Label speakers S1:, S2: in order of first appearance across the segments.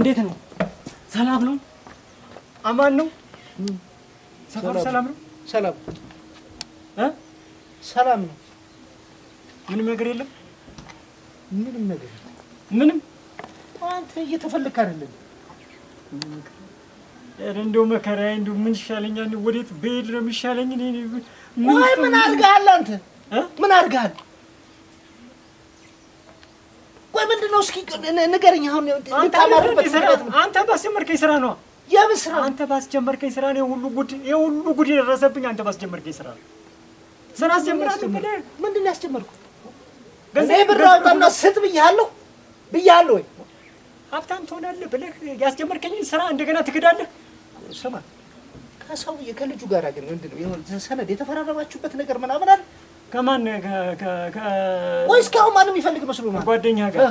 S1: እንዴት ነው? ሰላም ነው? አማን ነው? ሰፈሩ ሰላም ነው?
S2: ሰላም ሰላም ነው።
S1: ምንም ነገር የለም።
S2: ምንም ነገር
S1: ምንም
S2: አንተ እየተፈለክ አይደለም።
S1: እንደው መከራዬ እንደው ምን ይሻለኛል? ወዴት ብሄድ ነው የሚሻለኝ?
S2: ምን አድርገሃል አንተ? ምን አድርገሃል? ቆይ ምንድን ነው እስኪ ንገረኝ። አሁን
S1: አንተ ባስጀመርከኝ ስራ ነው።
S2: የምን ስራ?
S1: አንተ ባስጀመርከኝ ስራ ነው የሁሉ ጉድ የደረሰብኝ። አንተ ባስጀመርከኝ ስራ ነው። ስራ አስጀምራለሁ ብለህ
S2: ምንድን ነው ያስጀመርኩት? ገንዘብ ብር አውጣና ስጥ ብያለሁ ወይ?
S1: ሀብታም ትሆናለህ ብለህ ያስጀመርከኝን ስራ እንደገና ትክዳለህ?
S2: ስማ፣ ከሰውዬ ከልጁ ጋር ግን ምንድን ነው የሆነ ሰነድ የተፈራረማችሁበት ነገር ምናምን አለ?
S1: ከማን
S2: ወይስ ከአሁን ማንም ይፈልግ መስሎ ነው?
S1: ጓደኛህ ጋር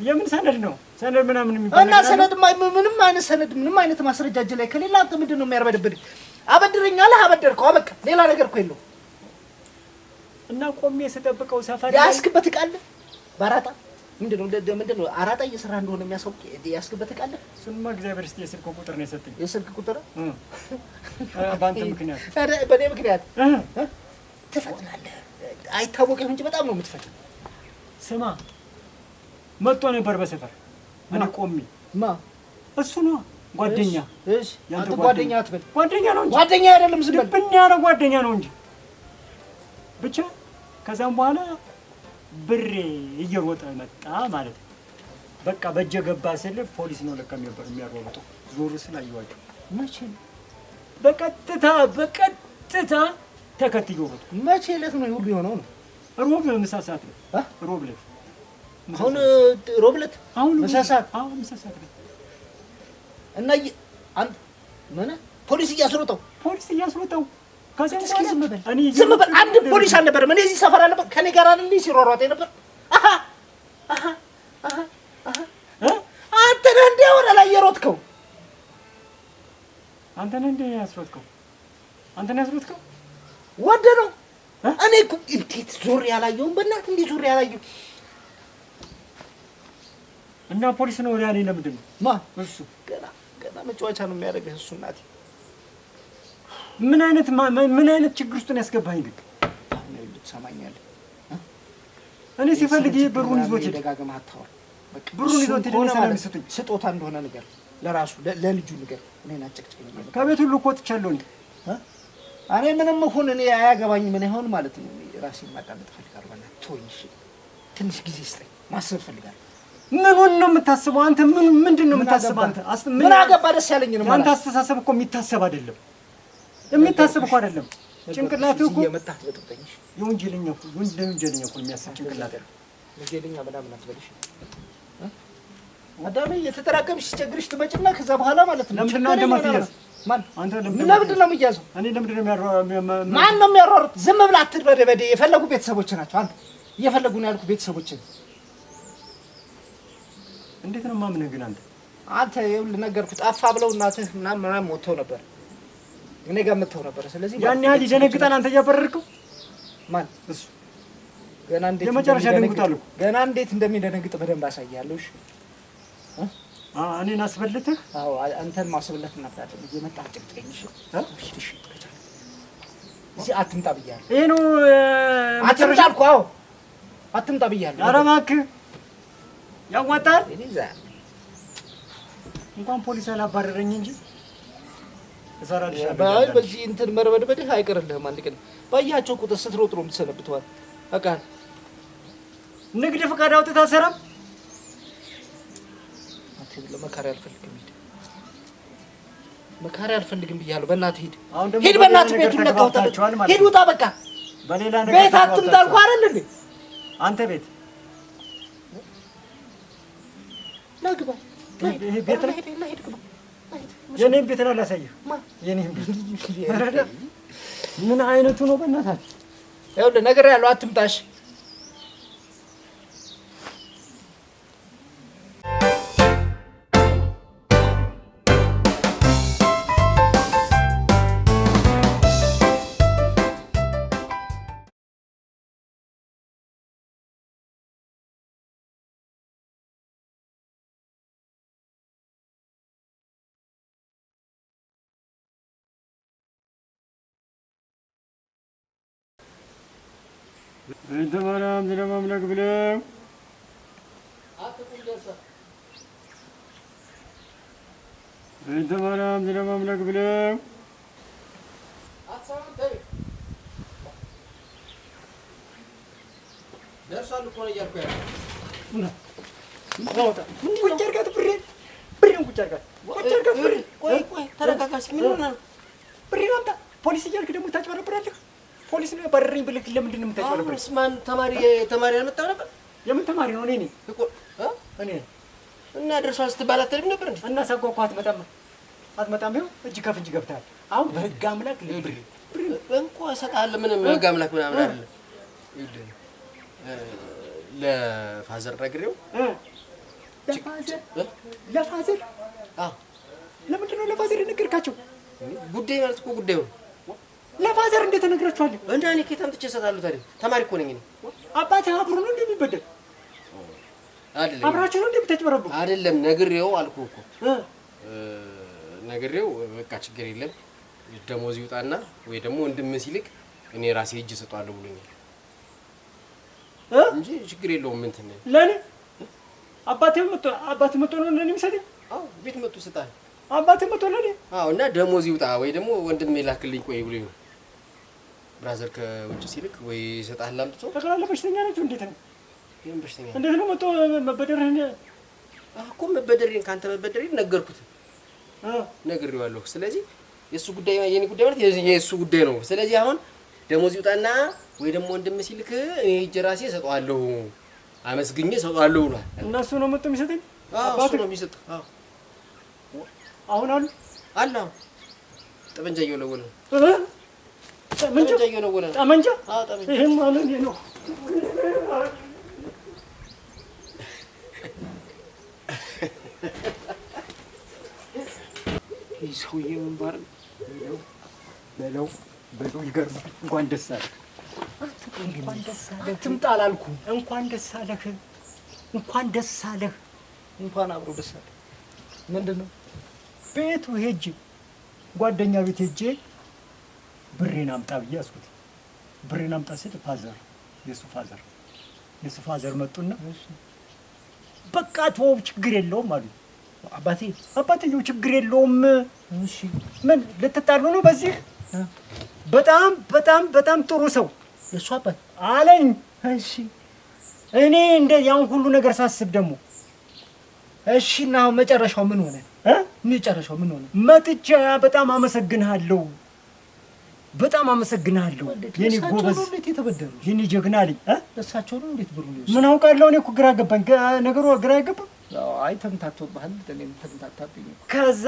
S1: የምን ሰነድ ነው? ሰነድ ምናምን የሚባል
S2: እና ሰነድ ምንም አይነት ማስረጃ እጅ ላይ ከሌላ አንተ ምንድን ነው የሚያርበደብድህ? አበድረኛለህ፣ አበደርከው፣ አበቃ። ሌላ ነገር እኮ የለውም።
S1: እና ቆሜ ስጠብቀው ሰፈር
S2: ያስክበት ቃል ባራጣ ምንድነው አራጣ እየሰራ እንደሆነ የሚያሳውቅ ያስክበት ቃል።
S1: እሱንማ እግዚአብሔር እስቲ የስልክ ቁጥር ነው የሰጠኝ።
S2: የስልክ ቁጥር
S1: በአንተ ምክንያት
S2: በእኔ ምክንያት ትፈትናለህ። አይታወቅም እንጂ በጣም ነው የምትፈትን።
S1: ስማ፣ መጥቶ ነበር በሰፈር እኔ ቆሜ። እሱ ነው ጓደኛ።
S2: እሺ አንተ ጓደኛ አትበል።
S1: ጓደኛ ነው እንጂ
S2: ጓደኛ አይደለም። ዝም በል።
S1: ብኛ ነው ጓደኛ ነው እንጂ ብቻ። ከዛም በኋላ ብሬ እየሮጠ መጣ ማለት ነው። በቃ በእጀ ገባ ስል ፖሊስ ነው ለካ የሚያሮጠው። ዞር ስል አየኋቸው።
S2: መቼ
S1: በቀጥታ ተከትዬ ወጣ።
S2: መቼ ዕለት ነው ሁሉ የሆነው? ነው
S1: ሮብ ምሳ ሰዓት ነው። ሮብ ዕለት
S2: አሁን ሮብ ዕለት ምሳ ሰዓት?
S1: አዎ ምሳ ሰዓት ነው።
S2: እና አንተ ምን ፖሊስ እያስሮጠው
S1: ከዚህ
S2: ዝም በል። አንድ ፖሊስ አልነበረም። እኔ እዚህ ሰፈር አልነበር ከኔ ጋር አይደል ሲሯሯጥ ነበር። አንተ ነህ እንደ ወደ ላይ የሮጥከው?
S1: አንተ ነህ እንደ ያስሮጥከው?
S2: ወደ ነው። እኔ እኮ እንዴት ዞር ያላየውን በእናትህ እንዴት ዞር ያላየው?
S1: እና ፖሊስ ነው ያለኝ። ለምንድን ነው እሱ
S2: ገና መጫወቻ ነው የሚያደርግህ እሱ። እናቴ
S1: ምን አይነት ችግር ውስጥ ነው ያስገባኸኝ? ግን
S2: አሁን ትሰማኛለህ?
S1: እኔ ሲፈልግ ብሩን ይዞት ሄደ።
S2: ደጋግመህ አታወራ። በቃ
S1: ብሩን ይዞት ሄደ። ስለሚሰጡኝ
S2: ስጦታ እንደሆነ ነገር ለራሱ ለልጁ ነገር እኔን አጨቅጭቀኝ።
S1: ከቤት ሁሉ እኮ ወጥቻለሁ።
S2: እኔ ምንም እኮ እኔ አያገባኝም። ምን ይሆን ማለት ነው? ራሴን ማዳመጥ እፈልጋለሁ። በእናትህ ተወኝ እሺ። ትንሽ ጊዜ ስጠኝ፣ ማሰብ እፈልጋለሁ።
S1: ምኑን ነው የምታስበው አንተ? ምንድን ነው የምታስበው አንተ?
S2: ምን አገባ? ደስ ያለኝ ነው ማለት።
S1: አንተ አስተሳሰብ እኮ የሚታሰብ አይደለም። ጭንቅላትህ እኮ
S2: የመጣህ ትበጥብጠኝ።
S1: የወንጀለኛ እኮ የሚያስብ ጭንቅላት ነው።
S2: ወንጀለኛ ምናምን አትበልሽ። አዳሜ የተጠራቀምሽ ሲቸግርሽ ትመጭና ከዛ በኋላ ማለት ነው።
S1: ለምንድን ነው እንደማትያዝ?
S2: አንተ ለምንድን ነው የምትያዘው?
S1: እኔ ለምንድን ነው
S2: ማን ነው የሚያሯሩጥ? ዝም ብለህ አትበደበደ። የፈለጉ ቤተሰቦች ናቸው። አንተ እየፈለጉ ነው ያልኩህ ቤተሰቦችን።
S1: እንዴት ነው የማምንህ ግን
S2: አንተ ይኸውልህ ነገርኩህ። ጠፋ ብለው እናትህ ምናምን ሞተው ነበር፣ እኔ ጋር መተው ነበር። ስለዚህ
S1: ያን ያህል ይደነግጣል አንተ እያበረርከው?
S2: ማን እሱ? ገና እንዴት
S1: የመጨረሻ ደንግጣለሁ።
S2: ገና እንዴት እንደሚደነግጥ በደንብ አሳያለሁ። እሺ
S1: እኔን አስበልተህ?
S2: አዎ አንተን ማስበለት ነበር። እየመጣህ ጭቅጭቀኝ። እሺ እዚህ አትምጣ ብያለሁ።
S1: ይሄ ነው
S2: አትምጣ አልኩህ። አዎ አትምጣ ብያለሁ።
S1: ኧረ እባክህ ያዋጣል። እንኳን ፖሊስ አላባረረኝ እንጂ እሰራልሻለሁ።
S2: በዚህ እንትን መርበድበድህ አይቀርልህም። አንድ ቀን ባያቸው ቁጥር ስትሮጥ ነው የምትሰነብተዋል። በቃ
S1: ንግድ ፈቃድ አውጥተህ አትሰራም?
S2: ለመካሪያ አልፈልግም። መካሪያ አልፈልግም ብያለሁ። በእናትህ ሂድ፣ ሂድ፣ በእናትህ ቤቱን ነቃውታችኋል ማለት ሂድ፣ ውጣ በቃ።
S1: በሌላ ነገር
S2: ቤት አትምጣ አልኩህ አይደል እንዴ?
S1: አንተ ቤት
S2: ናግባ።
S1: ይሄ ቤት ነው። የኔን ቤት ነው ላሳየህ። የኔን ቤት ምን አይነቱ ነው በእናትህ?
S2: ይኸውልህ ነግሬሃለሁ፣ አትምጣሽ።
S1: በእንተ ማርያም ስለማምለክ ብለው በእንተ ማርያም ስለማምለክ ብለው
S3: ደርሷል እኮ ነው እያልኩ ያለው።
S1: ቁጭ አድርጋት ብሬን ቁጭ አድርጋት ብሬን።
S3: ቆይ ተረጋጋ እስኪ። ምን ሆነህ ነው?
S1: ብሬን አምጣ። ፖሊስ እያልክ ደግሞ ታጭበረብራለህ። ፖሊስ ነው ያባረረኝ ብለህ ለምንድን ነው የምታጭበረብረው?
S3: አሁንስ ማን ተማሪ አልመጣም ነበር?
S1: የምን ተማሪ ነው? እኔ ነኝ እኔ
S3: እና ደርሷል ስትባል አትልም ነበር እንዴ?
S1: እና ሰጎ እኮ አትመጣም። ይኸው እጅ ከፍንጅ ገብተሃል። አሁን በህግ አምላክ ብሬን
S3: እንኳ እሰጥሃለሁ። ምንም ህግ አምላክ ምናምን አይደለም። ለፋዘር ነግሬው
S1: ለፋዘር ለምንድን ነው ለፋዘር የነገርካቸው?
S3: ጉዳይ ማለት እኮ ጉዳዩ ነው።
S1: ለፋዘር እንዴት ተነግራችኋለሁ?
S3: እና እኔ ከየት አምጥቼ እሰጣለሁ ታዲያ? ተማሪ እኮ ነኝ እኔ።
S1: አባትህ አብሮ ነው እንደሚበደል
S3: አይደለም።
S1: አብራችሁ ነው እንደምታጭበረብሩ?
S3: አይደለም ነግሬው አልኩህ እኮ ነግሬው በቃ ችግር የለም ደሞዝ ይውጣና ወይ ደግሞ ወንድም ሲልክ እኔ ራሴ እጅ እሰጣለሁ ብሎኛል እንጂ ችግር የለውም። እንትን
S1: ለኔ አባትህ መጥቶ ነው ለኔ የሚሰጠኝ?
S3: አዎ ቤት መጥቶ ይሰጣል።
S1: አባትህ መጥቶ ለኔ?
S3: አዎ እና ደሞዝ ይውጣ ወይ ደግሞ ወንድም ይላክልኝ ቆይ ብሎኝ ነው። ብራዘር ከውጭ ሲልክ ወይ ይሰጣል አምጥቶ።
S1: ጠቅላላ በሽተኛ ናቸው። እንዴት ነው?
S3: ይሄን በሽተኛ
S1: እንዴት ነው መጥቶ መበደርህን?
S3: እኮ መበደሬን ካንተ መበደሬን ነገርኩት ነግሬዋለሁ። ስለዚህ የሱ ጉዳይ የኔ ጉዳይ ማለት የሱ ጉዳይ ነው። ስለዚህ አሁን ደሞዝ ይውጣና ወይ ደግሞ ወንድም ሲልክ እኔ እጄ ራሴ እሰጠዋለሁ፣ አመስግኜ እሰጠዋለሁ ብሏል።
S1: እነሱ ነው መጥቶ የሚሰጠኝ?
S3: አዎ እሱ ነው የሚሰጠው። አዎ
S1: አሁን
S3: አለ ጠመንጃ እየወለወለ ነው። ጠመንጃ እየወለወለ ነው።
S1: ጠመንጃ?
S3: አዎ ጠመንጃ።
S1: ይሄም ማለት ነው።
S2: ይህ ሰውዬ ምን ባረግ
S1: በለው ይገርማል። እንኳን ደስ አለህ። እንኳን ደስ አለህ።
S2: አትምጣ አላልኩም?
S1: እንኳን ደስ አለህ። እንኳን ደስ አለህ።
S2: እንኳን አብሮ ደስ አለ። ምንድን ነው?
S1: ቤቱ ሄጄ ጓደኛ ቤት ሄጄ ብሬን አምጣ ብዬ ያዝኩት። ብሬን አምጣ ስል የሱ ፋዘር መጡና በቃ ተወው ችግር የለውም አሉ። አባትየው ችግር የለውም።
S2: እሺ
S1: ምን ልትጣሉ ነው በዚህ? በጣም ጥሩ ሰው
S2: የእሱ አባት
S1: አለኝ።
S2: እሺ
S1: እኔ እንደ ያን ሁሉ ነገር ሳስብ ደግሞ
S2: እሺ እና አሁን መጨረሻው ምን ሆነ? መጨረሻው ምን ሆነ?
S1: መጥቼ በጣም አመሰግንሃለሁ የኔ ጎበዝ የኔ ጀግና አለኝ።
S2: እሳቸው ነው እንዴት ብሩ ነው?
S1: ምን አውቃለሁ እኔ እኮ ግራ ገባኝ። ነገሩ ግራ አይገባም።
S2: አይ ተምታቶብሃል። እኔም ተምታታብኝ።
S1: ከዛ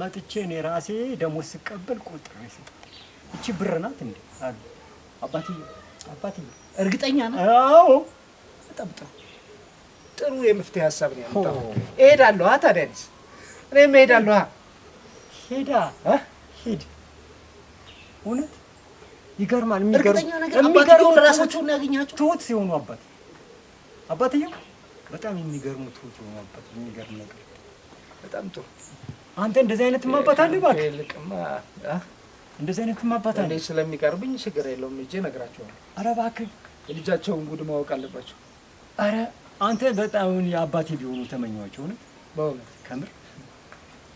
S1: መጥቼ እኔ ራሴ ደሞዝ ስቀበል ቁጥር እቺ ብር ናት እንዴ አሉ አባትዬ
S2: እርግጠኛ ነህ?
S1: አዎ
S2: በጣም ጥሩ የመፍትሄ ሀሳብ ነው ያመጣው። እሄዳለሁ። ታዲያስ እኔም እሄዳለሁ።
S1: ሂድ። እውነት ይገርማል።
S2: የሚገርም ራሳቸውን ያገኛቸው
S1: ትሁት ሲሆኑ አባትየው በጣም የሚገርሙ ትሁት ሲሆኑ አባት የሚገርም ነገር።
S2: በጣም ጥሩ።
S1: አንተ እንደዚህ አይነት ማባት አለ እባክህ?
S2: ልቅማ
S1: እንደዚህ አይነት ማባት አለ?
S2: እኔ ስለሚቀርብኝ ችግር የለውም ሂጅ እነግራቸዋለሁ።
S1: ኧረ እባክህ
S2: የልጃቸውን ጉድ ማወቅ አለባቸው።
S1: ኧረ አንተ በጣም የአባቴ ቢሆኑ ተመኘኋቸው። እውነት
S2: በእውነት
S1: ከምር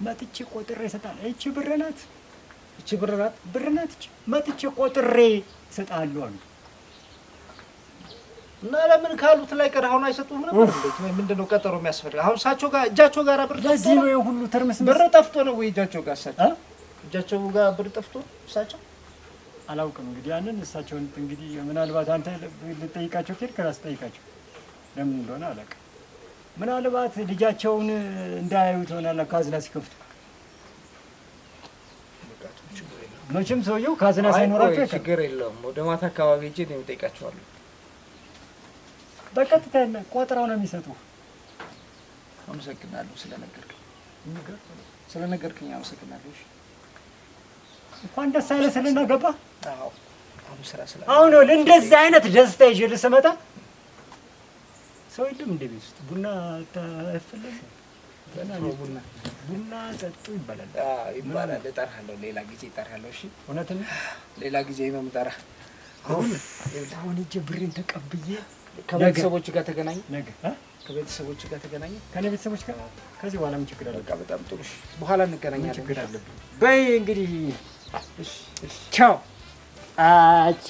S1: መጥቼ ቆጥሬ እሰጣለሁ። እቺ ብር ናት መጥቼ ቆጥሬ እሰጣለሁ አሉ።
S2: እና ለምን ካሉት ላይ ቀር አሁን አይሰጡም ነበር? ምንድን ነው ቀጠሮ የሚያስፈልግ? አሁን እጃቸው ጋር ብር
S1: ለዚህ ነው የሁሉ ተርምስ
S2: ብር ጠፍቶ ነው ወይ እጃቸው ጋር እጃቸው ጋር ብር ጠፍቶ እሳቸው
S1: አላውቅም። እንግዲህ ያንን እሳቸውን እንግዲህ ምናልባት አንተ ልጠይቃቸው ከሄድክ እራስህ ጠይቃቸው። ለምን እንደሆነ አላውቅም። ምናልባት ልጃቸውን እንዳያዩት ይሆናል ካዝና ሲከፍቱ። መቼም ሰውየው ካዝና ሳይኖራቸው
S2: ችግር የለውም። ወደ ማታ አካባቢ ሂጅ እኔም እጠይቃቸዋለሁ።
S1: በቀጥታ ያለ ቆጥረው ነው የሚሰጡ።
S2: አመሰግናለሁ ስለነገርከኝ አመሰግናለሁ።
S1: እንኳን ደስ አለህ ስልና ገባ።
S2: አዎ
S1: አሁን እንደዚህ አይነት ደስታ ይዤ ልስመጣ ሰው የለም እንደ ቤት ውስጥ ቡና ታፈለሽ? ቡና ጠጡ ይባላል።
S2: እጠራለሁ፣ ሌላ ጊዜ እጠራለሁ። እሺ
S1: እውነትም
S2: ሌላ ጊዜ ነው የምጠራህ።
S1: አሁን ሂጅ ብሬን ተቀብዬ
S2: ከቤተሰቦች ጋር ተገናኝ።
S1: ነገ
S2: ከቤተሰቦች ጋር ተገናኝ።
S1: ከኔ ቤተሰቦች ጋር ከዚህ በኋላ ምን ችግር አለ?
S2: በቃ በጣም ጥሩ። በኋላ እንገናኛለን።
S1: ችግር አለብኝ። በይ እንግዲህ
S2: እሺ፣ እሺ።
S1: ቻው። አቻ